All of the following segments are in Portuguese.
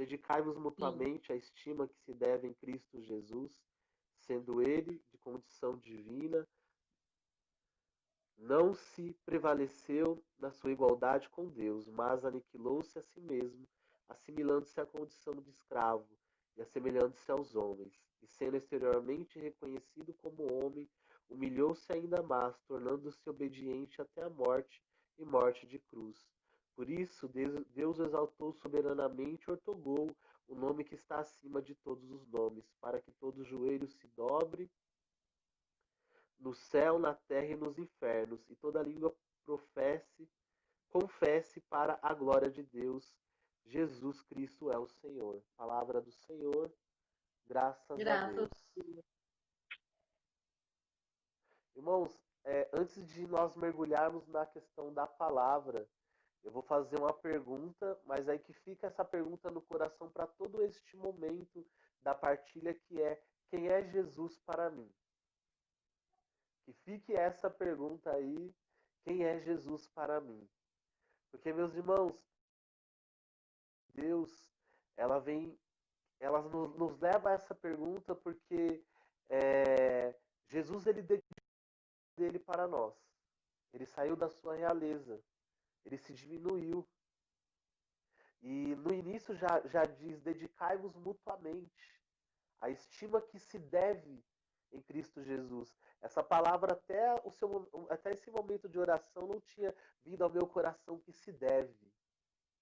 dedicai-vos sim, mutuamente à estima que se deve em Cristo Jesus, sendo ele de condição divina, não se prevaleceu na sua igualdade com Deus, mas aniquilou-se a si mesmo, assimilando-se à condição de escravo e assemelhando-se aos homens, e sendo exteriormente reconhecido como homem, humilhou-se ainda mais, tornando-se obediente até a morte e morte de cruz. Por isso, Deus o exaltou soberanamente e ortogou o nome que está acima de todos os nomes, para que todo joelho se dobre no céu, na terra e nos infernos, e toda língua confesse para a glória de Deus, Jesus Cristo é o Senhor. Palavra do Senhor, graças a graças. Deus. Irmãos, antes de nós mergulharmos na questão da palavra, eu vou fazer uma pergunta, mas aí que fica essa pergunta no coração para todo este momento da partilha, que é: quem é Jesus para mim? Que fique essa pergunta aí: quem é Jesus para mim? Porque, meus irmãos, Deus, ela vem, ela nos leva a essa pergunta porque é, Jesus, ele deu dele para nós. Ele saiu da sua realeza. Ele se diminuiu. E no início já diz: dedicai-vos mutuamente. A estima que se deve em Cristo Jesus. Essa palavra até esse momento de oração não tinha vindo ao meu coração, que se deve.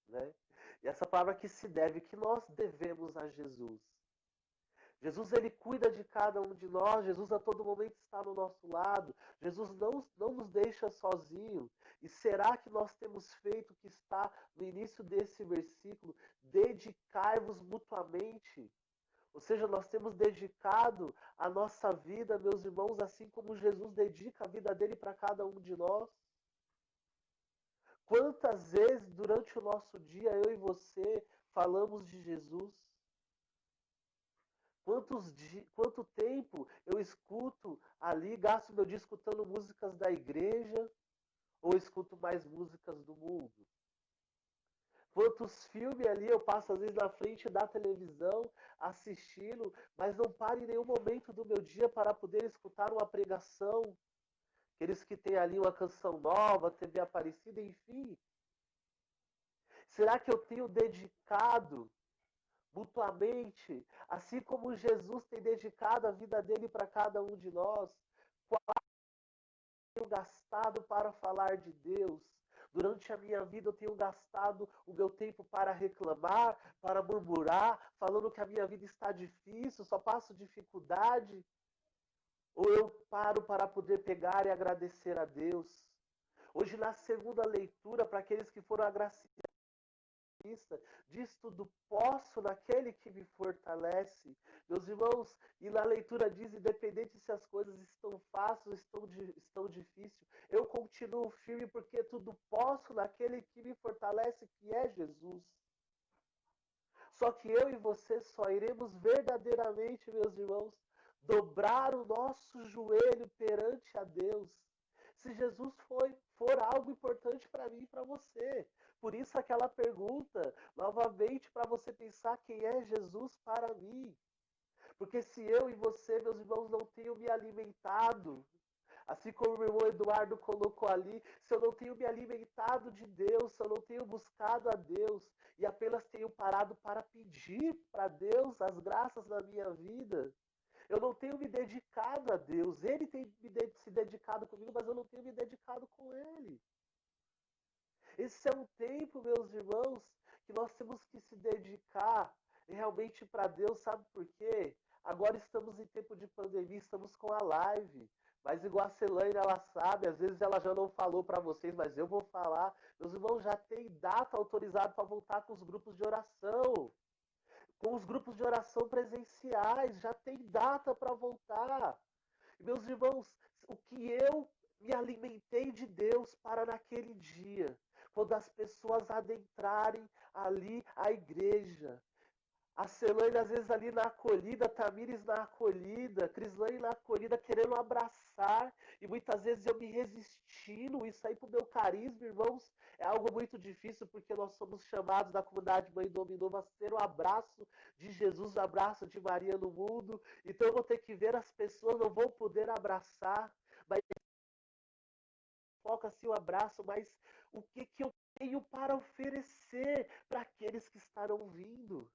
Né? E essa palavra que se deve, que nós devemos a Jesus. Jesus, ele cuida de cada um de nós. Jesus a todo momento está no nosso lado. Jesus não nos deixa sozinho. E será que nós temos feito o que está no início desse versículo? Dedicai-vos mutuamente. Ou seja, nós temos dedicado a nossa vida, meus irmãos, assim como Jesus dedica a vida dele para cada um de nós. Quantas vezes durante o nosso dia eu e você falamos de Jesus? Quanto tempo eu escuto ali, gasto meu dia escutando músicas da igreja ou escuto mais músicas do mundo? Quantos filmes ali eu passo às vezes na frente da televisão assistindo, mas não paro em nenhum momento do meu dia para poder escutar uma pregação? Aqueles que têm ali uma canção nova, TV Aparecida, enfim. Será que eu tenho dedicado mutuamente, assim como Jesus tem dedicado a vida dele para cada um de nós? Qual eu tenho gastado para falar de Deus? Durante a minha vida eu tenho gastado o meu tempo para reclamar, para murmurar, falando que a minha vida está difícil, só passo dificuldade? Ou eu paro para poder pegar e agradecer a Deus? Hoje, na segunda leitura, para aqueles que foram agraciados, diz: tudo posso naquele que me fortalece. Meus irmãos, e na leitura diz: independente se as coisas estão fáceis ou estão difíceis, eu continuo firme, porque tudo posso naquele que me fortalece, que é Jesus. Só que eu e você só iremos verdadeiramente, meus irmãos, dobrar o nosso joelho perante a Deus se Jesus for algo importante para mim e para você. Por isso aquela pergunta, novamente, para você pensar: quem é Jesus para mim? Porque se eu e você, meus irmãos, não tenham me alimentado, assim como o meu irmão Eduardo colocou ali, se eu não tenho me alimentado de Deus, se eu não tenho buscado a Deus e apenas tenho parado para pedir para Deus as graças na minha vida, eu não tenho me dedicado a Deus. Ele tem se dedicado comigo, mas eu não tenho me dedicado com Ele. Esse é um tempo, meus irmãos, que nós temos que se dedicar realmente para Deus. Sabe por quê? Agora estamos em tempo de pandemia, estamos com a live. Mas igual a Celaine, ela sabe, às vezes ela já não falou para vocês, mas eu vou falar. Meus irmãos, já tem data autorizada para voltar com os grupos de oração. Com os grupos de oração presenciais, já tem data para voltar. Meus irmãos, o que eu me alimentei de Deus para naquele dia, quando as pessoas adentrarem ali a igreja, A Celane, às vezes, ali na acolhida, Tamires na acolhida, Crislane na acolhida, querendo abraçar, e muitas vezes eu me resistindo, isso aí pro meu carisma, irmãos, é algo muito difícil, porque nós somos chamados da comunidade Mãe Dominova a ser o abraço de Jesus, o abraço de Maria no mundo, então eu vou ter que ver as pessoas, não vão poder abraçar, mas foca assim o abraço, mas o que que eu tenho para oferecer para aqueles que estarão vindo?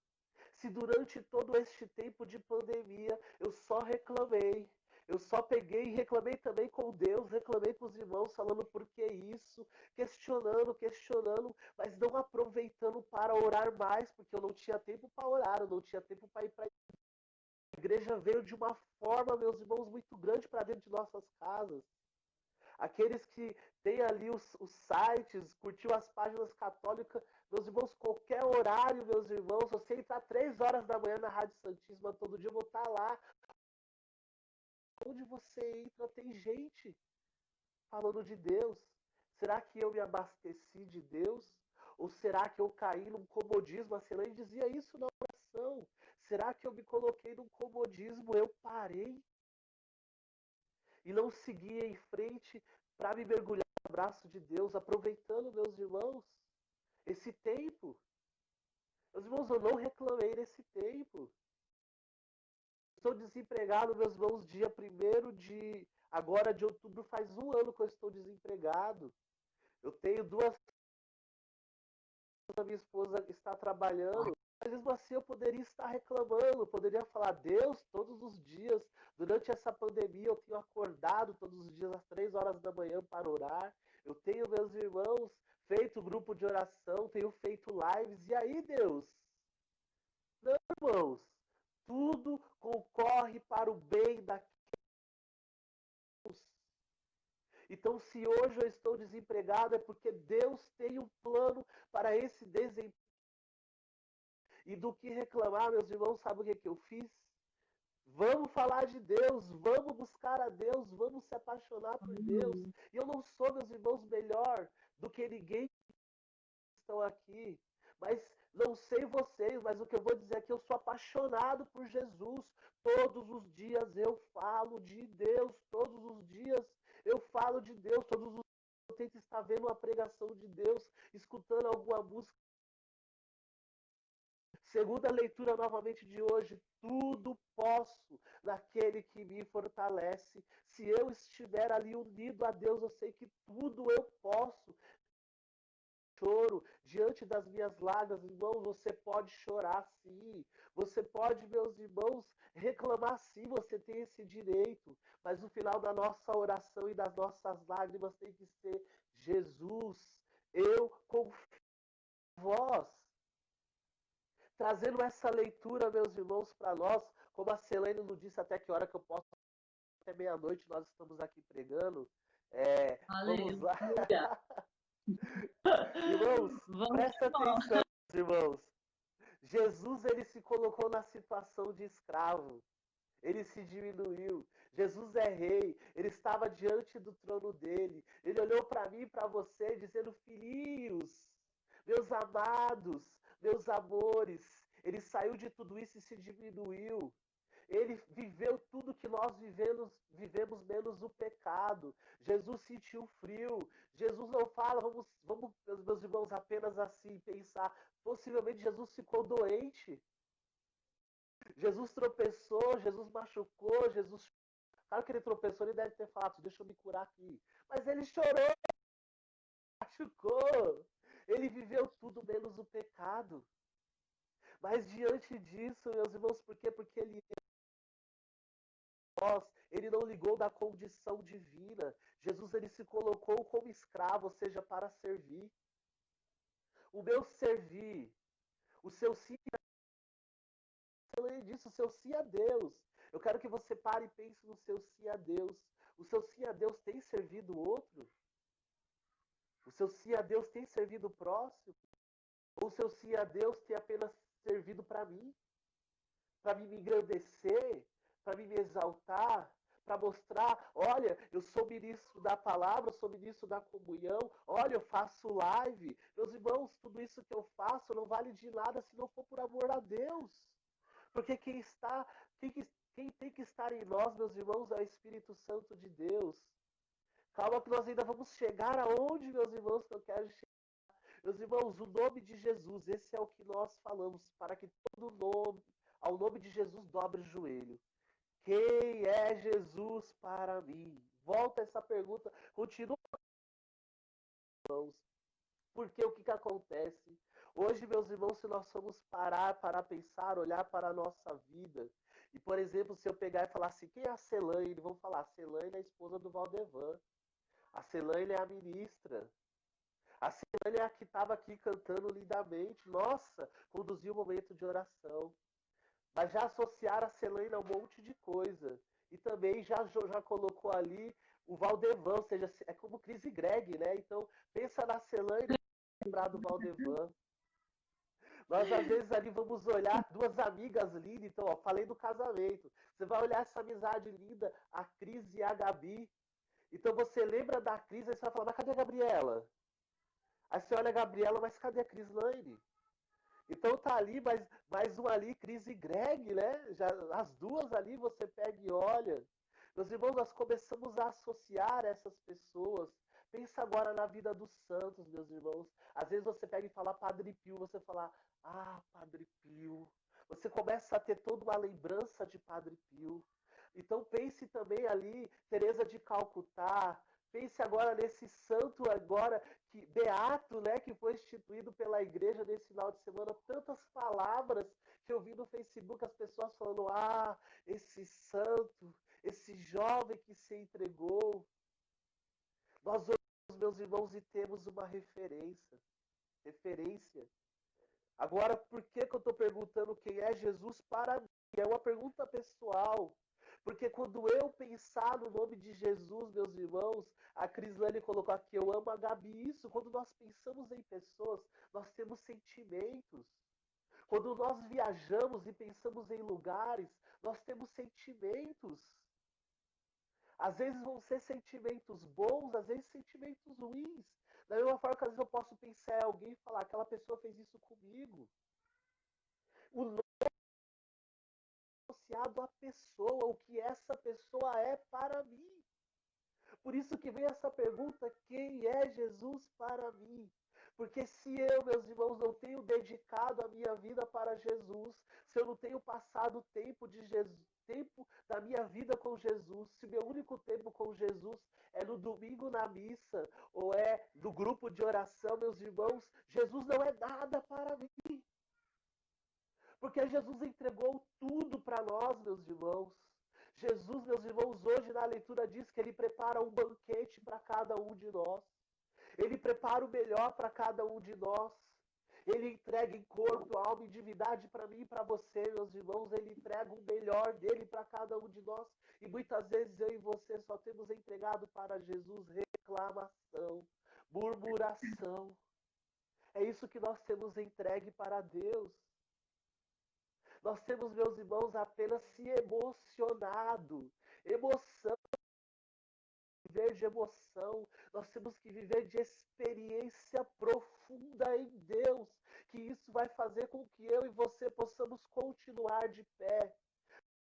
Se durante todo este tempo de pandemia eu só reclamei, eu só peguei e reclamei também com Deus, reclamei com os irmãos, falando por que isso, questionando, mas não aproveitando para orar mais, porque eu não tinha tempo para orar, eu não tinha tempo para ir para a igreja. Veio de uma forma, meus irmãos, muito grande para dentro de nossas casas. Aqueles que têm ali os sites, curtiu as páginas católicas, meus irmãos, qualquer horário, meus irmãos, se você entrar 3 horas da manhã na Rádio Santíssima todo dia, eu vou estar lá. Onde você entra tem gente falando de Deus. Será que eu me abasteci de Deus? Ou será que eu caí num comodismo? A Celane dizia isso na oração. Será que eu me coloquei num comodismo? Eu parei e não segui em frente para me mergulhar no abraço de Deus, aproveitando, meus irmãos, esse tempo. Meus irmãos, eu não reclamei nesse tempo. Estou desempregado, meus irmãos, dia 1º de outubro, faz um ano que eu estou desempregado. Eu tenho 2, a minha esposa está trabalhando, mas mesmo assim eu poderia estar reclamando, poderia falar, Deus, todos os dias, durante essa pandemia, eu tenho acordado todos os dias às 3 horas da manhã para orar, eu tenho, meus irmãos, feito grupo de oração, tenho feito lives, e aí, Deus? Não, irmãos, tudo concorre para o bem daqueles. Então, se hoje eu estou desempregado, é porque Deus tem um plano para esse desemprego. E do que reclamar, meus irmãos, sabe o que eu fiz? Vamos falar de Deus, vamos buscar a Deus, vamos se apaixonar por Deus. E eu não sou, meus irmãos, melhor do que ninguém que estão aqui. Mas não sei vocês, mas o que eu vou dizer é que eu sou apaixonado por Jesus. Todos os dias eu falo de Deus, todos os dias eu falo de Deus, todos os dias eu tento estar vendo uma pregação de Deus, escutando alguma música. Segunda leitura novamente de hoje, tudo posso naquele que me fortalece. Se eu estiver ali unido a Deus, eu sei que tudo eu posso. Choro diante das minhas lágrimas, irmãos, você pode chorar sim. Você pode, meus irmãos, reclamar sim, você tem esse direito. Mas no final da nossa oração e das nossas lágrimas tem que ser Jesus, eu confio em vós. Trazendo essa leitura, meus irmãos, para nós, como a Celene nos disse até que hora que eu posso, até meia-noite nós estamos aqui pregando. Vamos lá. Irmãos, presta atenção, irmãos. Jesus, ele se colocou na situação de escravo. Ele se diminuiu. Jesus é rei. Ele estava diante do trono dele. Ele olhou para mim e para você, dizendo, filhinhos, meus amados, meus amores. Ele saiu de tudo isso e se diminuiu. Ele viveu tudo que nós vivemos menos o pecado. Jesus sentiu frio. Jesus não fala, vamos, meus irmãos, apenas assim pensar. Possivelmente Jesus ficou doente. Jesus tropeçou, Jesus machucou, Jesus. Claro que ele tropeçou, ele deve ter falado, deixa eu me curar aqui. Mas ele chorou, machucou. Ele viveu tudo menos o pecado. Mas diante disso, meus irmãos, por quê? Porque ele não ligou da condição divina. Jesus, ele se colocou como escravo, ou seja, para servir. O meu servir, o seu sim, disso, o seu sim a Deus. Eu quero que você pare e pense no seu sim a Deus. O seu sim a Deus tem servido o outro? O seu sim a Deus tem servido o próximo? Ou o seu sim a Deus tem apenas servido para mim? Para me engrandecer? Para me exaltar? Para mostrar, olha, eu sou ministro da palavra, eu sou ministro da comunhão, olha, eu faço live. Meus irmãos, tudo isso que eu faço não vale de nada se não for por amor a Deus. Porque quem, quem tem que estar em nós, meus irmãos, é o Espírito Santo de Deus. Calma que nós ainda vamos chegar aonde, meus irmãos, que eu quero chegar. Meus irmãos, o nome de Jesus, esse é o que nós falamos, para que todo nome, ao nome de Jesus, dobre o joelho. Quem é Jesus para mim? Volta essa pergunta, continua, irmãos. Porque o que acontece? Hoje, meus irmãos, se nós formos parar para pensar, olhar para a nossa vida, e, por exemplo, se eu pegar e falar assim, quem é a Celaine? Vão falar, a Celaine é a esposa do Valdevan. A Celaine é a ministra. A Celaine é a que estava aqui cantando lindamente. Nossa, conduziu um momento de oração. Mas já associaram a Celaine a um monte de coisa. E também já colocou ali o Valdevan, ou seja, é como Chris e Greg, né? Então, pensa na Celaine e lembrar do Valdevan. Nós, às vezes, ali vamos olhar duas amigas lindas. Então, ó, falei do casamento. Você vai olhar essa amizade linda, a Cris e a Gabi. Então, você lembra da Cris, aí você vai falar, mas cadê a Gabriela? Aí você olha a Gabriela, mas cadê a Cris Lane? Então tá ali, mais um ali, Cris e Greg, né? Já, as duas ali você pega e olha. Meus irmãos, nós começamos a associar essas pessoas. Pensa agora na vida dos santos, meus irmãos. Às vezes você pega e fala Padre Pio, você fala, ah, Padre Pio. Você começa a ter toda uma lembrança de Padre Pio. Então pense também ali, Teresa de Calcutá. Pense agora nesse santo agora que beato, né, que foi instituído pela igreja nesse final de semana. Tantas palavras que eu vi no Facebook, as pessoas falando: "Ah, esse santo, esse jovem que se entregou". Nós olhamos, meus irmãos, e temos uma referência. Agora, por que que eu estou perguntando quem é Jesus para mim? É uma pergunta pessoal. Porque quando eu pensar no nome de Jesus, meus irmãos, a Crislane colocou aqui, eu amo a Gabi. Isso, quando nós pensamos em pessoas, nós temos sentimentos. Quando nós viajamos e pensamos em lugares, nós temos sentimentos. Às vezes vão ser sentimentos bons, às vezes sentimentos ruins. Da mesma forma que às vezes eu posso pensar em alguém e falar, aquela pessoa fez isso comigo. O nome é associado à pessoa, o que essa pessoa é para mim. Por isso que vem essa pergunta, quem é Jesus para mim? Porque se eu, meus irmãos, não tenho dedicado a minha vida para Jesus, se eu não tenho passado tempo de Jesus, tempo da minha vida com Jesus, se meu único tempo com Jesus é no domingo na missa, ou é no grupo de oração, meus irmãos, Jesus não é nada para mim. Porque Jesus entregou tudo para nós, meus irmãos. Jesus, meus irmãos, hoje na leitura diz que ele prepara um banquete para cada um de nós. Ele prepara o melhor para cada um de nós. Ele entrega em corpo, alma e divindade para mim e para você, meus irmãos. Ele entrega o melhor dele para cada um de nós. E muitas vezes eu e você só temos entregado para Jesus reclamação, murmuração. É isso que nós temos entregue para Deus. Nós temos, meus irmãos, apenas se emocionado. Emoção, viver de emoção. Nós temos que viver de experiência profunda em Deus. Que isso vai fazer com que eu e você possamos continuar de pé.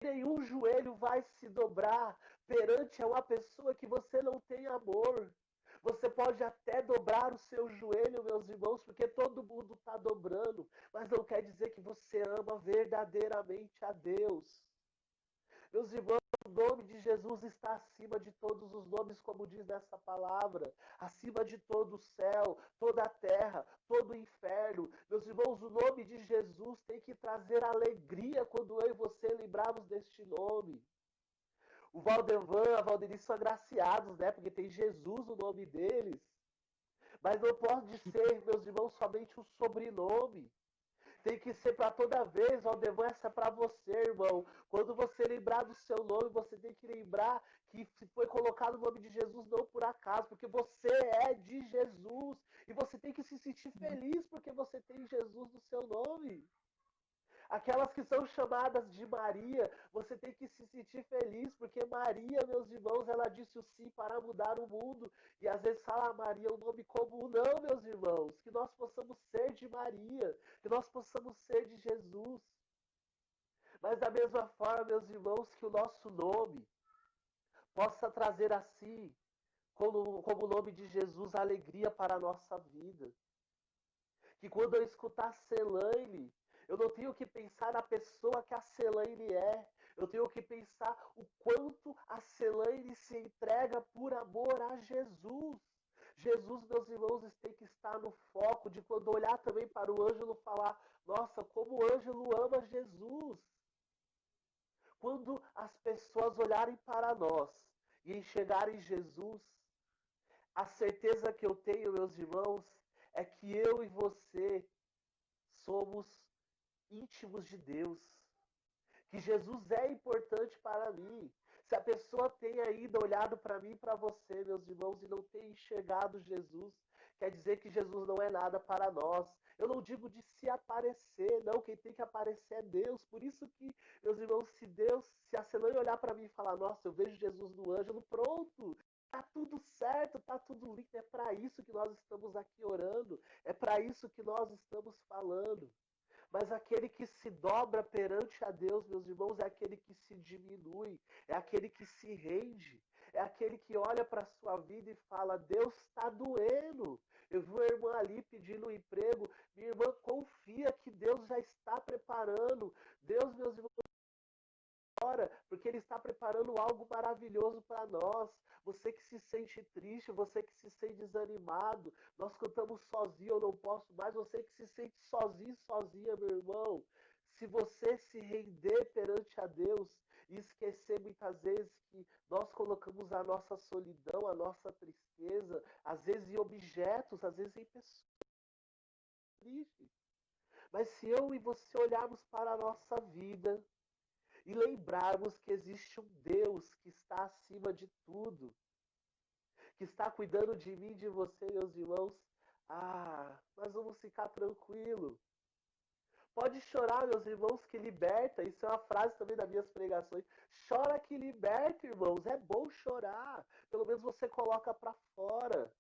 Nenhum joelho vai se dobrar perante uma pessoa que você não tem amor. Você pode até dobrar o seu joelho, meus irmãos, porque todo mundo está dobrando, mas não quer dizer que você ama verdadeiramente a Deus. Meus irmãos, o nome de Jesus está acima de todos os nomes, como diz nessa palavra, acima de todo o céu, toda a terra, todo o inferno. Meus irmãos, o nome de Jesus tem que trazer alegria quando eu e você lembrarmos deste nome. O Valdevan, a Valdenice são agraciados, né? Porque tem Jesus no nome deles. Mas não pode ser, meus irmãos, somente um sobrenome. Tem que ser para toda vez, Valdevan, essa é para você, irmão. Quando você lembrar do seu nome, você tem que lembrar que foi colocado o nome de Jesus não por acaso, porque você é de Jesus. E você tem que se sentir feliz porque você tem Jesus no seu nome. Aquelas que são chamadas de Maria, você tem que se sentir feliz, porque Maria, meus irmãos, ela disse o sim para mudar o mundo. E às vezes fala Maria um nome comum. Não, meus irmãos, que nós possamos ser de Maria, que nós possamos ser de Jesus. Mas da mesma forma, meus irmãos, que o nosso nome possa trazer assim, como o nome de Jesus, alegria para a nossa vida. Que quando eu escutar Celaine, eu não tenho que pensar na pessoa que a Celaine é. Eu tenho que pensar o quanto a Celaine se entrega por amor a Jesus. Jesus, meus irmãos, tem que estar no foco de quando olhar também para o Ângelo falar, nossa, como o Ângelo ama Jesus. Quando as pessoas olharem para nós e enxergarem Jesus, a certeza que eu tenho, meus irmãos, é que eu e você somos íntimos de Deus. Que Jesus é importante para mim. Se a pessoa tem ainda olhado para mim e para você, meus irmãos, e não tem enxergado Jesus, quer dizer que Jesus não é nada para nós. Eu não digo de se aparecer, não. Quem tem que aparecer é Deus. Por isso que, meus irmãos, se a Celane olhar para mim e falar, nossa, eu vejo Jesus no Ângelo, pronto. Tá tudo certo, tá tudo lindo. É para isso que nós estamos aqui orando. É para isso que nós estamos falando. Mas aquele que se dobra perante a Deus, meus irmãos, é aquele que se diminui, é aquele que se rende, é aquele que olha para a sua vida e fala, Deus está doendo. Eu vi uma irmã ali pedindo um emprego, minha irmã confia que Deus já está preparando. Deus, meus irmãos, porque Ele está preparando algo maravilhoso para nós. Você que se sente triste, você que se sente desanimado, nós cantamos sozinho, eu não posso mais. Você que se sente sozinho, sozinha, meu irmão, se você se render perante a Deus e esquecer muitas vezes que nós colocamos a nossa solidão, a nossa tristeza, às vezes em objetos, às vezes em pessoas tristes. Mas se eu e você olharmos para a nossa vida, e lembrarmos que existe um Deus que está acima de tudo, que está cuidando de mim e de você, meus irmãos, nós vamos ficar tranquilos. Pode chorar, meus irmãos, que liberta. Isso é uma frase também das minhas pregações. Chora que liberta, irmãos. É bom chorar. Pelo menos você coloca para fora.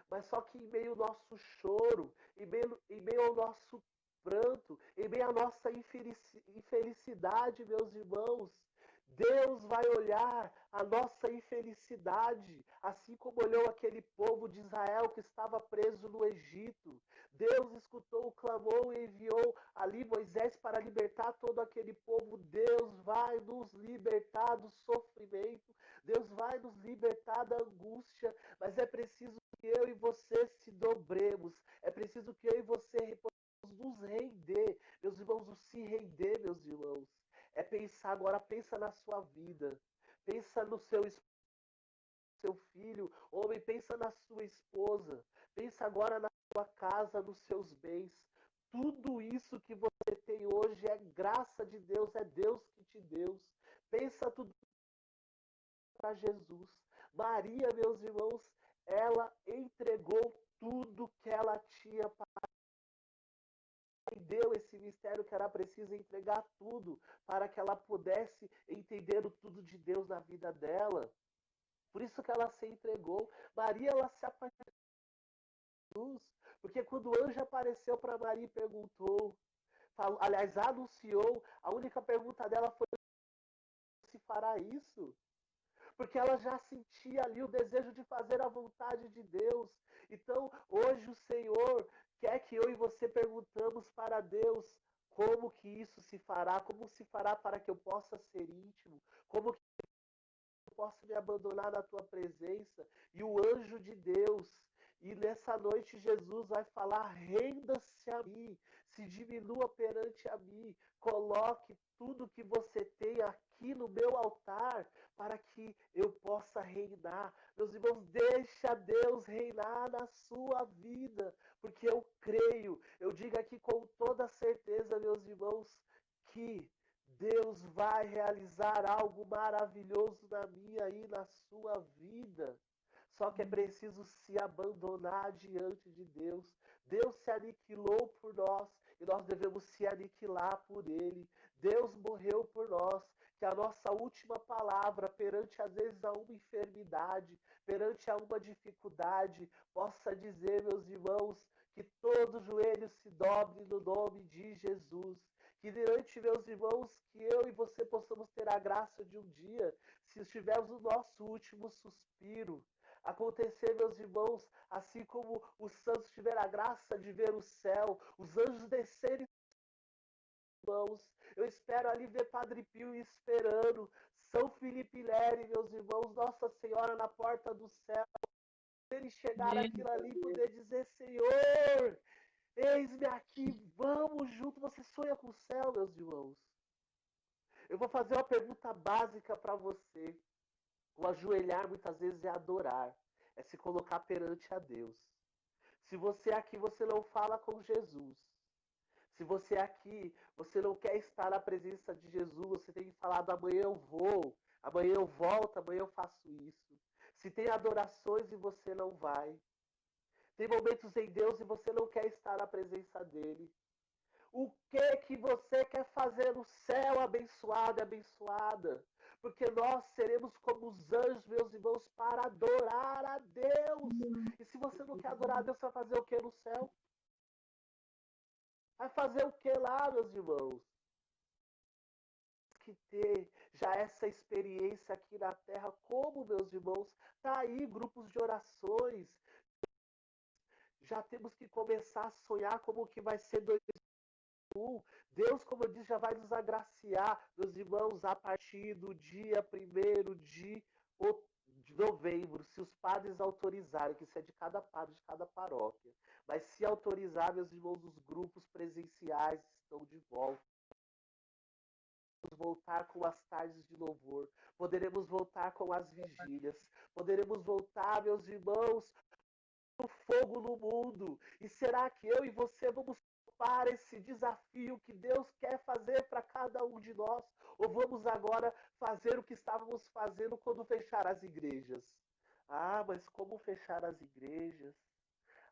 Mas só que em meio ao nosso choro, em meio ao nosso pranto, em meio à nossa infelicidade, meus irmãos, Deus vai olhar a nossa infelicidade, assim como olhou aquele povo de Israel que estava preso no Egito. Deus escutou o clamor e enviou ali Moisés para libertar todo aquele povo. Deus vai nos libertar do sofrimento, Deus vai nos libertar da angústia, mas é preciso que eu e você se dobremos, é preciso que eu e você nos render, meus irmãos, o se render, meus irmãos. É pensar agora, pensa na sua vida, pensa no seu filho, homem, pensa na sua esposa, pensa agora na sua casa, nos seus bens. Tudo isso que você tem hoje é graça de Deus, é Deus que te deu. Pensa tudo para Jesus. Maria, meus irmãos, ela entregou tudo que ela tinha para entendeu esse mistério que era preciso entregar tudo para que ela pudesse entender o tudo de Deus na vida dela. Por isso que ela se entregou. Maria, ela se apaixonou por Jesus, porque quando o anjo apareceu para Maria e perguntou, aliás, anunciou, a única pergunta dela foi: se fará isso? Porque ela já sentia ali o desejo de fazer a vontade de Deus. Então, hoje o Senhor quer que eu e você perguntamos para Deus como que isso se fará, como se fará para que eu possa ser íntimo, como que eu possa me abandonar na tua presença. E o anjo de Deus, e nessa noite Jesus vai falar: renda-se a mim, se diminua perante a mim, coloque tudo que você tem aqui no meu altar, para que eu possa reinar. Meus irmãos, deixa Deus reinar na sua vida, porque eu creio, eu digo aqui com toda certeza, meus irmãos, que Deus vai realizar algo maravilhoso na minha e na sua vida. Só que é preciso se abandonar diante de Deus. Deus se aniquilou por nós e nós devemos se aniquilar por Ele. Deus morreu por nós. Que a nossa última palavra perante, às vezes, a uma enfermidade, perante a uma dificuldade, possa dizer, meus irmãos, que todo joelho se dobre no nome de Jesus. Que durante, meus irmãos, que eu e você possamos ter a graça de um dia, se estivermos no nosso último suspiro, acontecer, meus irmãos, assim como os santos tiveram a graça de ver o céu, os anjos descerem, irmãos. Eu espero ali ver Padre Pio esperando, São Felipe Neri, meus irmãos, Nossa Senhora na porta do céu, ele chegar aquilo ali e poder dizer, Senhor, eis-me aqui, vamos junto. Você sonha com o céu, meus irmãos? Eu vou fazer uma pergunta básica para você. O ajoelhar muitas vezes é adorar, é se colocar perante a Deus. Se você aqui você não fala com Jesus, se você aqui você não quer estar na presença de Jesus, você tem que falar do amanhã eu vou, amanhã eu volto, amanhã eu faço isso. Se tem adorações e você não vai, tem momentos em Deus e você não quer estar na presença dele. O que você quer fazer no céu, abençoado e abençoada? Porque nós seremos como os anjos, meus irmãos, para adorar a Deus. E se você não quer adorar a Deus, você vai fazer o que no céu? Vai fazer o que lá, meus irmãos? Que ter já essa experiência aqui na Terra, como, meus irmãos, tá aí grupos de orações. Já temos que começar a sonhar como que vai ser 2021. Deus, como eu disse, já vai nos agraciar, meus irmãos, a partir do dia 1º de novembro, se os padres autorizarem, que isso é de cada padre, de cada paróquia. Mas se autorizar, meus irmãos, os grupos presenciais estão de volta. Poderemos voltar com as tardes de louvor, poderemos voltar com as vigílias, poderemos voltar, meus irmãos, o fogo no mundo. E será que eu e você vamos topar esse desafio que Deus quer fazer para cada um de nós? Ou vamos agora fazer o que estávamos fazendo quando fechar as igrejas? Ah, mas como fechar as igrejas?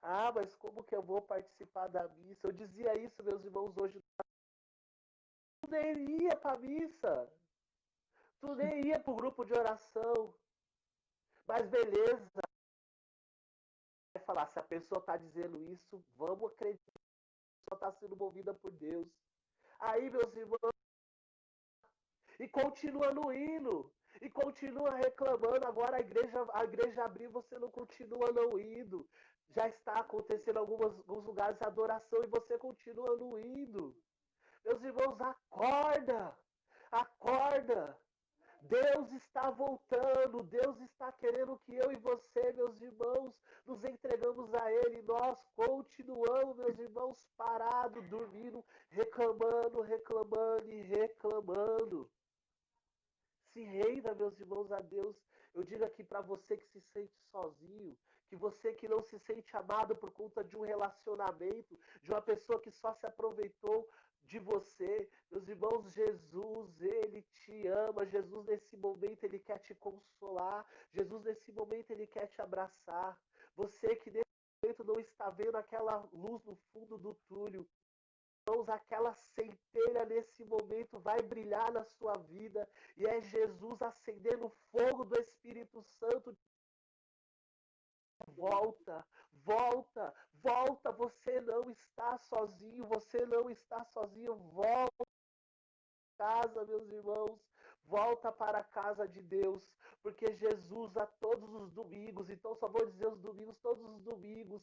Ah, mas como que eu vou participar da missa? Eu dizia isso, meus irmãos, hoje. Tu nem ia para a missa. Tu nem ia para o grupo de oração. Mas beleza. Vai falar, se a pessoa está dizendo isso, vamos acreditar que a pessoa está sendo movida por Deus. Aí, meus irmãos, e continua no hino, e continua reclamando. Agora a igreja abriu, você não continua não indo. Já está acontecendo em alguns lugares a adoração e você continua não indo. Meus irmãos, acorda! Acorda! Deus está voltando, Deus está querendo que eu e você, meus irmãos, nos entregamos a Ele. Nós continuamos, meus irmãos, parados, dormindo, reclamando, reclamando e reclamando. Se renda, meus irmãos, a Deus. Eu digo aqui para você que se sente sozinho, que você que não se sente amado por conta de um relacionamento, de uma pessoa que só se aproveitou de você. Meus irmãos, Jesus, Ele te ama. Jesus, nesse momento, Ele quer te consolar. Jesus, nesse momento, Ele quer te abraçar. Você que nesse momento não está vendo aquela luz no fundo do túnel, irmãos, aquela centelha nesse momento vai brilhar na sua vida. E é Jesus acendendo o fogo do Espírito Santo. Volta, volta, volta. Você não está sozinho, você não está sozinho. Volta para casa, meus irmãos. Volta para a casa de Deus, porque Jesus a todos os domingos, então só vou dizer os domingos, todos os domingos,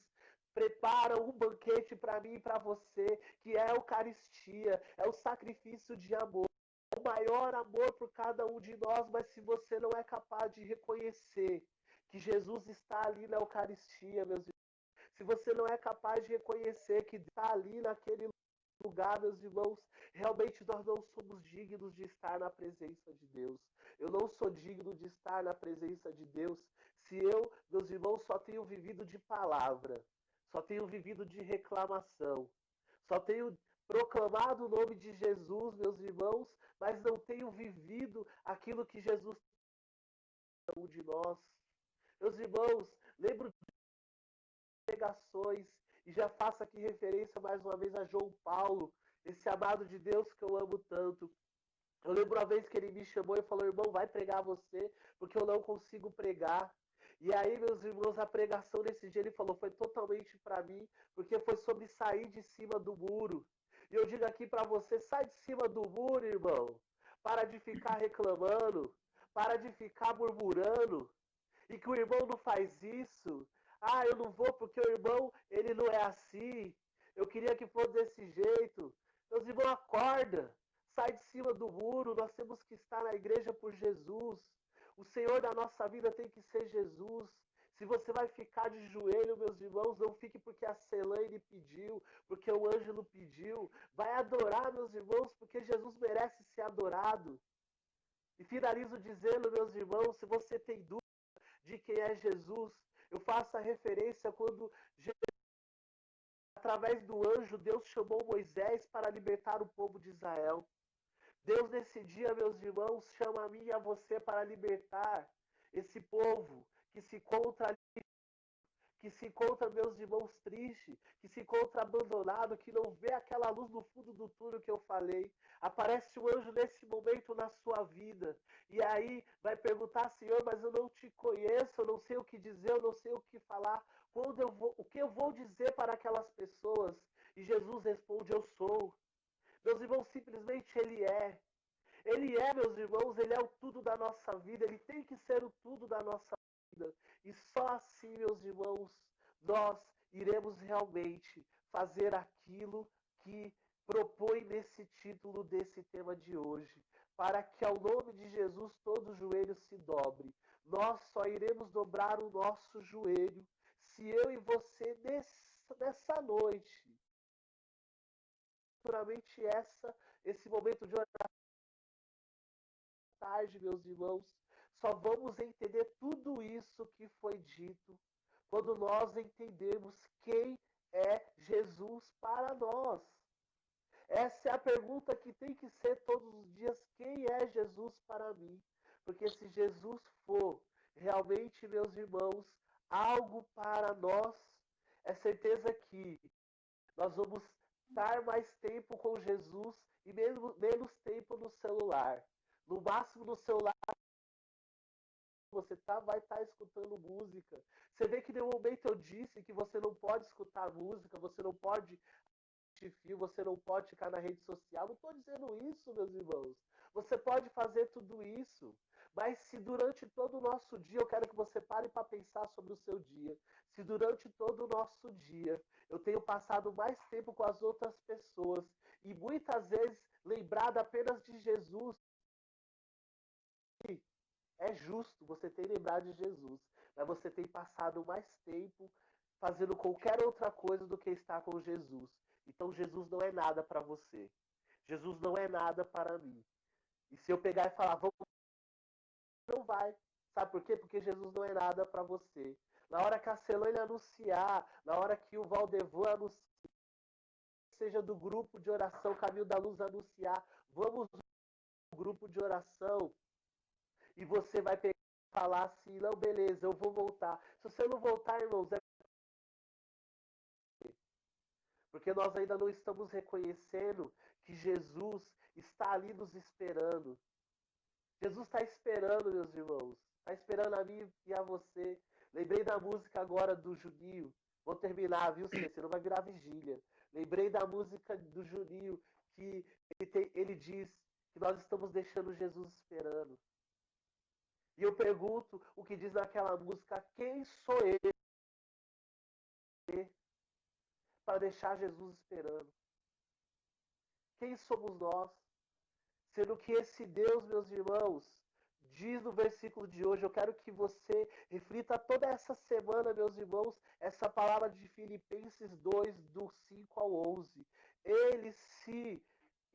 prepara um banquete para mim e para você, que é a Eucaristia, é o sacrifício de amor, é o maior amor por cada um de nós. Mas se você não é capaz de reconhecer que Jesus está ali na Eucaristia, meus irmãos, se você não é capaz de reconhecer que está ali naquele lugar, meus irmãos, realmente nós não somos dignos de estar na presença de Deus. Eu não sou digno de estar na presença de Deus se eu, meus irmãos, só tenho vivido de palavra, só tenho vivido de reclamação, só tenho proclamado o nome de Jesus, meus irmãos, mas não tenho vivido aquilo que Jesus tem de nós. Meus irmãos, lembro de pregações, e já faço aqui referência mais uma vez a João Paulo, esse amado de Deus que eu amo tanto. Eu lembro uma vez que ele me chamou e falou, irmão, vai pregar você, porque eu não consigo pregar. E aí, meus irmãos, a pregação desse dia, ele falou, foi totalmente para mim, porque foi sobre sair de cima do muro. E eu digo aqui para você, sai de cima do muro, irmão. Para de ficar reclamando, para de ficar murmurando. E que o irmão não faz isso. Ah, eu não vou porque o irmão, ele não é assim. Eu queria que fosse desse jeito. Meus irmãos, acorda. Sai de cima do muro. Nós temos que estar na igreja por Jesus. O Senhor da nossa vida tem que ser Jesus. Se você vai ficar de joelho, meus irmãos, não fique porque a Celaine pediu, porque o Ângelo pediu. Vai adorar, meus irmãos, porque Jesus merece ser adorado. E finalizo dizendo, meus irmãos, se você tem dúvida de quem é Jesus, eu faço a referência quando, através do anjo, Deus chamou Moisés para libertar o povo de Israel. Deus, nesse dia, meus irmãos, chama a mim e a você para libertar esse povo que se encontra, meus irmãos, triste, que se encontra abandonado, que não vê aquela luz no fundo do túnel que eu falei. Aparece um anjo nesse momento na sua vida. E aí vai perguntar, Senhor, mas eu não te conheço, eu não sei o que dizer, eu não sei o que falar. O que eu vou dizer para aquelas pessoas? E Jesus responde, eu sou. Meus irmãos, simplesmente Ele é. Ele é, meus irmãos, Ele é o tudo da nossa vida, Ele tem que ser o tudo da nossa vida. E só assim, meus irmãos, nós iremos realmente fazer aquilo que propõe nesse título desse tema de hoje. Para que ao nome de Jesus todo joelho se dobre. Nós só iremos dobrar o nosso joelho se eu e você nessa noite, naturalmente esse momento de oração tarde, meus irmãos, só vamos entender tudo isso que foi dito quando nós entendermos quem é Jesus para nós. Essa é a pergunta que tem que ser todos os dias: quem é Jesus para mim? Porque se Jesus for realmente, meus irmãos, algo para nós, é certeza que nós vamos estar mais tempo com Jesus e menos tempo no celular. No máximo no celular você vai estar escutando música. Você vê que no momento eu disse que você não pode escutar música, você não pode assistir filme, você não pode ficar na rede social. Não estou dizendo isso, meus irmãos. Você pode fazer tudo isso. Mas se durante todo o nosso dia, eu quero que você pare para pensar sobre o seu dia. Se durante todo o nosso dia eu tenho passado mais tempo com as outras pessoas e muitas vezes lembrado apenas de Jesus, é justo você ter lembrado de Jesus, mas você tem passado mais tempo fazendo qualquer outra coisa do que estar com Jesus. Então Jesus não é nada para você. Jesus não é nada para mim. E se eu pegar e falar, vamos, não vai. Sabe por quê? Porque Jesus não é nada para você. Na hora que a Celane anunciar, na hora que o Valdevan anunciar, seja do grupo de oração Caminho da Luz anunciar, vamos no grupo de oração, e você vai pegar e falar assim, não, beleza, eu vou voltar. Se você não voltar, irmãos, é porque nós ainda não estamos reconhecendo que Jesus está ali nos esperando. Jesus está esperando, meus irmãos. Está esperando a mim e a você. Lembrei da música agora do Juninho. Vou terminar, viu, Cê? Senão vai virar vigília. Lembrei da música do Juninho que ele diz que nós estamos deixando Jesus esperando. E eu pergunto o que diz naquela música, quem sou eu para deixar Jesus esperando? Quem somos nós? Sendo que esse Deus, meus irmãos, diz no versículo de hoje, eu quero que você reflita toda essa semana, meus irmãos, essa palavra de Filipenses 2, do 5 ao 11. Ele se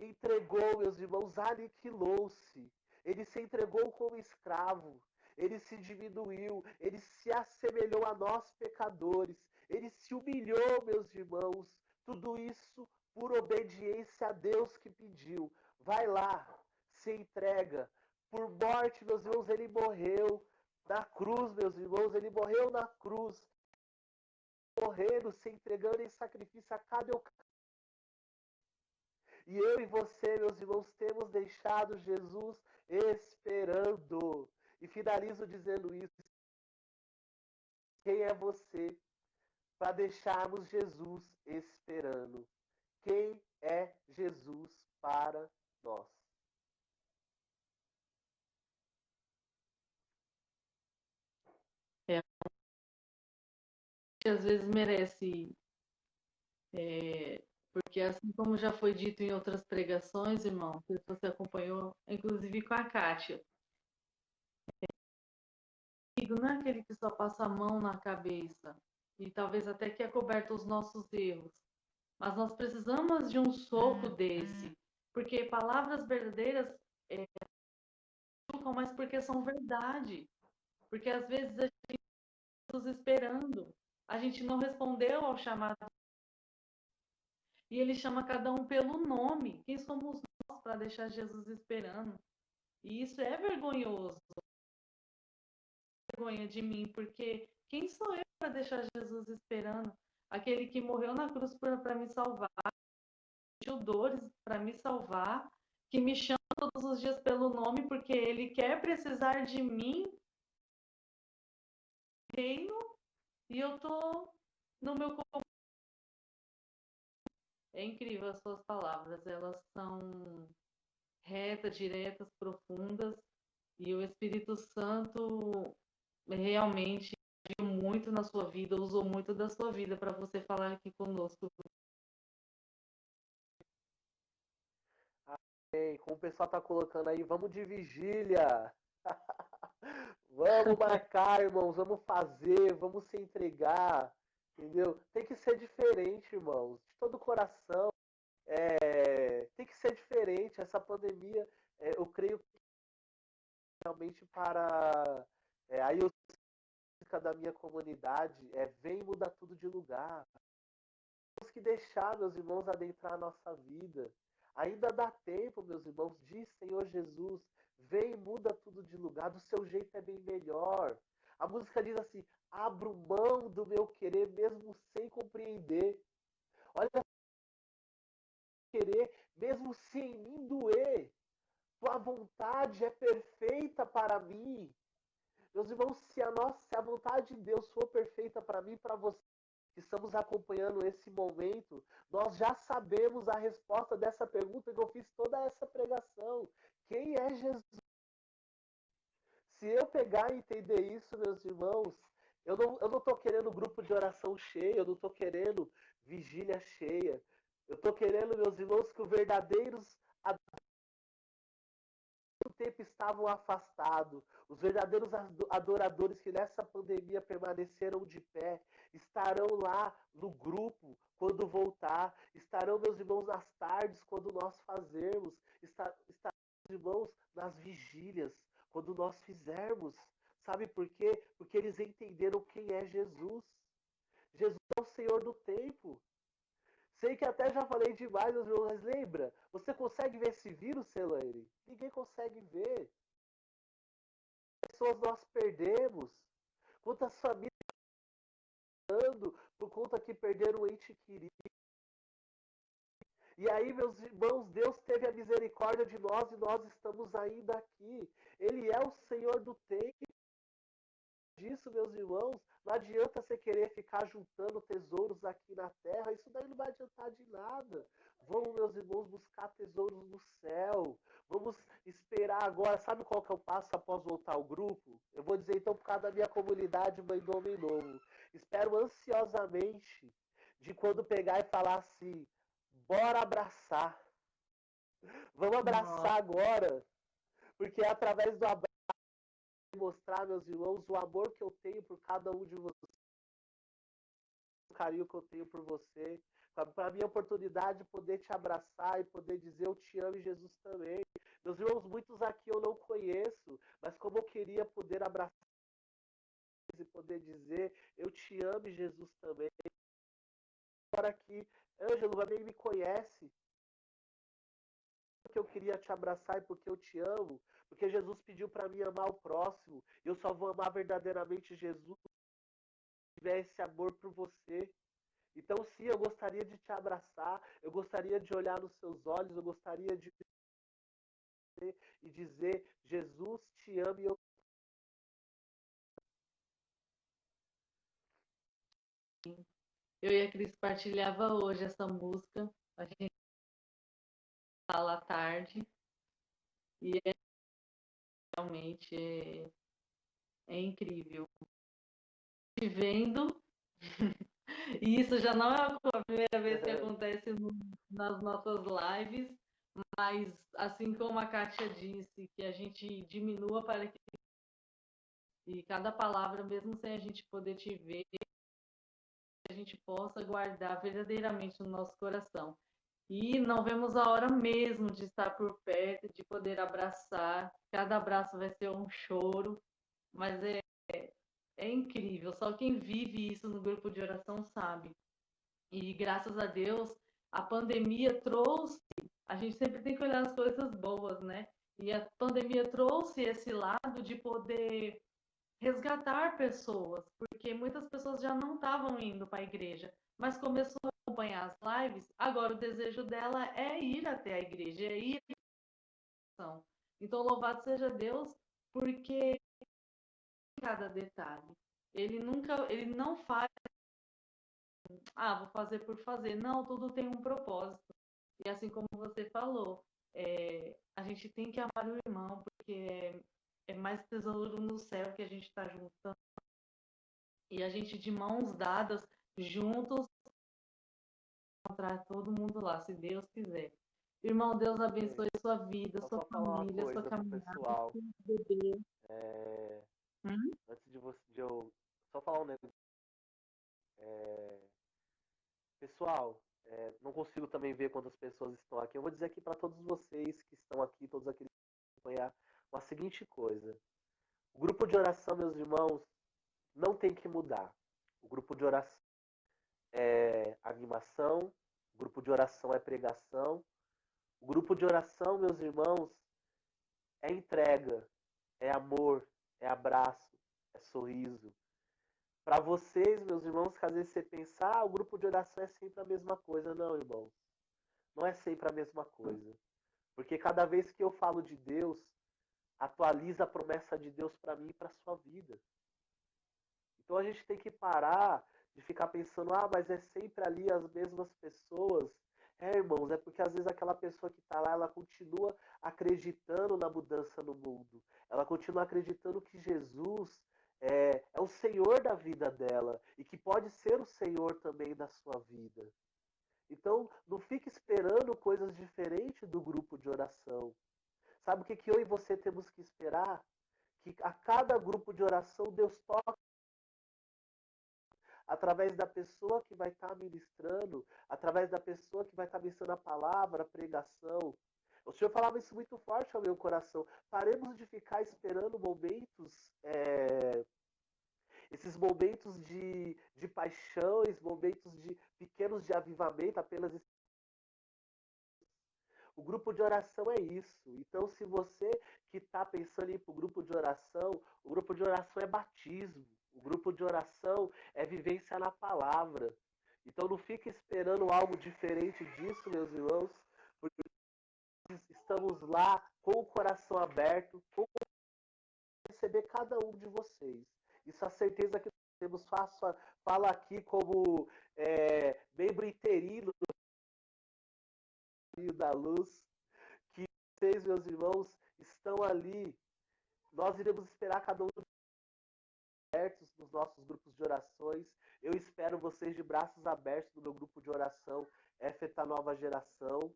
entregou, meus irmãos, aniquilou-se. Ele se entregou como escravo. Ele se diminuiu. Ele se assemelhou a nós, pecadores. Ele se humilhou, meus irmãos. Tudo isso por obediência a Deus que pediu. Vai lá, se entrega. Por morte, meus irmãos, ele morreu na cruz, meus irmãos. Ele morreu na cruz. Morrendo, se entregando em sacrifício a cada ocasião. E eu e você, meus irmãos, temos deixado Jesus esperando. E finalizo dizendo isso. Quem é você para deixarmos Jesus esperando? Quem é Jesus para nós. É, às vezes merece, porque assim como já foi dito em outras pregações, irmão, não sei se você acompanhou, inclusive com a Kátia, não é aquele que só passa a mão na cabeça e talvez até que é coberto os nossos erros, mas nós precisamos de um soco desse, porque palavras verdadeiras mas porque são verdade, porque às vezes a gente está nos esperando, a gente não respondeu ao chamado e ele chama cada um pelo nome. Quem somos nós para deixar Jesus esperando? E isso é vergonhoso, vergonha de mim, porque quem sou eu para deixar Jesus esperando? Aquele que morreu na cruz para me salvar, sentiu dores para me salvar, que me chama todos os dias pelo nome, porque ele quer precisar de mim, reino, e eu tô no meu. É incrível as suas palavras, elas são retas, diretas, profundas, e o Espírito Santo realmente viu muito na sua vida, usou muito da sua vida para você falar aqui conosco. Como o pessoal tá colocando aí, vamos de vigília. Vamos marcar, irmãos, vamos fazer, vamos se entregar, entendeu? Tem que ser diferente, irmãos, de todo o coração. Tem que ser diferente. Essa pandemia, eu creio que realmente para aí eu da minha comunidade vem mudar tudo de lugar. Temos que deixar, meus irmãos, adentrar a nossa vida. Ainda dá tempo, meus irmãos, diz Senhor Jesus, vem, muda tudo de lugar, do seu jeito é bem melhor. A música diz assim: abro mão do meu querer, mesmo sem compreender. Olha, querer, mesmo sem mim doer. Tua vontade é perfeita para mim. Meus irmãos, se a vontade de Deus for perfeita para mim e para você, que estamos acompanhando esse momento, nós já sabemos a resposta dessa pergunta que eu fiz toda essa pregação. Quem é Jesus? Se eu pegar e entender isso, meus irmãos, eu não estou querendo grupo de oração cheio, eu não estou querendo vigília cheia. Eu estou querendo, meus irmãos, que os verdadeiros tempo estavam afastados, os verdadeiros adoradores que nessa pandemia permaneceram de pé, estarão lá no grupo quando voltar, estarão, meus irmãos, nas tardes quando nós fazermos, estarão, meus irmãos, nas vigílias quando nós fizermos. Sabe por quê? Porque eles entenderam quem é Jesus. Jesus é o Senhor do tempo. Sei que até já falei demais, mas lembra? Você consegue ver esse vírus, Celaine? Ninguém consegue ver. Pessoas nós perdemos. Quantas famílias andando por conta que perderam o ente querido. E aí, meus irmãos, Deus teve a misericórdia de nós e nós estamos ainda aqui. Ele é o Senhor do tempo. Disso, meus irmãos, não adianta você querer ficar juntando tesouros aqui na terra, isso daí não vai adiantar de nada. Vamos, meus irmãos, buscar tesouros no céu. Vamos esperar agora. Sabe qual que é o passo após voltar ao grupo? Eu vou dizer então por causa da minha comunidade Mãe do Homem Novo. Espero ansiosamente de quando pegar e falar assim: bora abraçar. Vamos Nossa, abraçar agora, porque é através do abraço mostrar, meus irmãos, o amor que eu tenho por cada um de vocês, o carinho que eu tenho por você, para a minha oportunidade de poder te abraçar e poder dizer eu te amo, Jesus também. Meus irmãos, muitos aqui eu não conheço, mas como eu queria poder abraçar e poder dizer eu te amo, Jesus também. Agora aqui, Ângelo também me conhece, porque eu queria te abraçar e porque eu te amo, porque Jesus pediu para mim amar o próximo. Eu só vou amar verdadeiramente Jesus se tiver esse amor por você. Então, sim, eu gostaria de te abraçar, eu gostaria de olhar nos seus olhos, eu gostaria de e dizer: Jesus te ama e eu. eu e a Cris partilhava hoje essa música. A gente sala à tarde, e realmente é incrível. Te vendo, e isso já não é a primeira vez que acontece nas nossas lives, mas assim como a Kátia disse, que a gente diminua para que e cada palavra, mesmo sem a gente poder te ver, a gente possa guardar verdadeiramente no nosso coração. E não vemos a hora mesmo de estar por perto, de poder abraçar. Cada abraço vai ser um choro, mas é incrível. Só quem vive isso no grupo de oração sabe. E graças a Deus, a pandemia trouxe. A gente sempre tem que olhar as coisas boas, né? E a pandemia trouxe esse lado de poder resgatar pessoas, porque muitas pessoas já não estavam indo para a igreja, mas começou a acompanhar as lives, agora o desejo dela é ir até a igreja, é ir à oração. Então, louvado seja Deus, porque cada detalhe, ele não faz, vou fazer por fazer, não, tudo tem um propósito. E assim como você falou, a gente tem que amar o irmão, porque é mais tesouro no céu que a gente está juntando. E a gente de mãos dadas, juntos, encontrar todo mundo lá, se Deus quiser. Irmão, Deus abençoe sua vida, Só sua pra falar uma família, sua coisa pro caminhada, pessoal, seu bebê. é, Hum? antes de eu só falar um negócio. É, pessoal, não consigo também ver quantas pessoas estão aqui. Eu vou dizer aqui para todos vocês que estão aqui, todos aqueles que acompanhar, uma seguinte coisa. O grupo de oração, meus irmãos, não tem que mudar. O grupo de oração é animação, o grupo de oração é pregação, o grupo de oração, meus irmãos, é entrega, é amor, é abraço, é sorriso. Para vocês, meus irmãos, que às vezes você pensar, o grupo de oração é sempre a mesma coisa. Não, irmãos. Não é sempre a mesma coisa. Porque cada vez que eu falo de Deus, atualiza a promessa de Deus para mim e para sua vida. Então a gente tem que parar de ficar pensando, mas é sempre ali as mesmas pessoas. Irmãos, é porque às vezes aquela pessoa que está lá, ela continua acreditando na mudança no mundo. Ela continua acreditando que Jesus é o Senhor da vida dela e que pode ser o Senhor também da sua vida. Então, não fique esperando coisas diferentes do grupo de oração. Sabe o que eu e você temos que esperar? Que a cada grupo de oração Deus toque através da pessoa que vai estar ministrando, através da pessoa que vai estar ministrando a palavra, a pregação. O Senhor falava isso muito forte ao meu coração. Paremos de ficar esperando momentos, esses momentos de paixão, esses momentos de pequenos de avivamento, apenas. O grupo de oração é isso. Então, se você que está pensando em ir para o grupo de oração, o grupo de oração é batismo. O grupo de oração é vivência na palavra. Então, não fique esperando algo diferente disso, meus irmãos, porque estamos lá com o coração aberto, com receber cada um de vocês. Isso a certeza que temos. Fala aqui como membro interino da luz, que vocês, meus irmãos, estão ali. Nós iremos esperar cada um abertos nos nossos grupos de orações. Eu espero vocês de braços abertos no meu grupo de oração, Éfeta Nova Geração.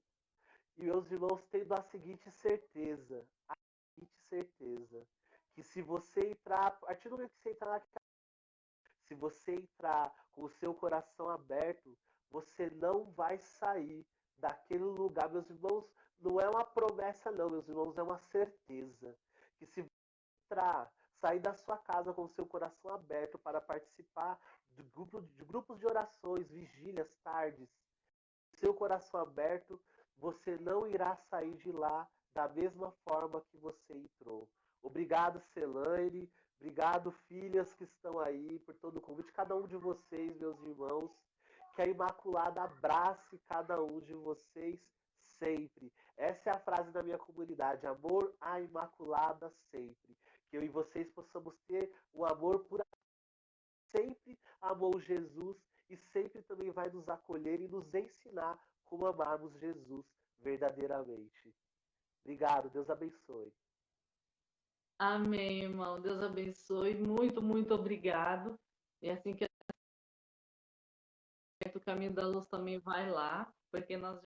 E meus irmãos, tendo a seguinte certeza, que se você entrar, a partir do momento que você entrar na casa, se você entrar com o seu coração aberto, você não vai sair daquele lugar, meus irmãos. Não é uma promessa, não, meus irmãos, é uma certeza. Que se você entrar, sair da sua casa com o seu coração aberto para participar de grupos de orações, vigílias, tardes, seu coração aberto, você não irá sair de lá da mesma forma que você entrou. Obrigado, Celaine. Obrigado, filhas que estão aí, por todo o convite. Cada um de vocês, meus irmãos. Que a Imaculada abrace cada um de vocês sempre. Essa é a frase da minha comunidade. Amor à Imaculada sempre. Que eu e vocês possamos ter um amor por sempre amou Jesus e sempre também vai nos acolher e nos ensinar como amarmos Jesus verdadeiramente. Obrigado, Deus abençoe. Amém, irmão. Deus abençoe. Muito, muito obrigado. E assim que o Caminho da Luz também vai lá, porque nós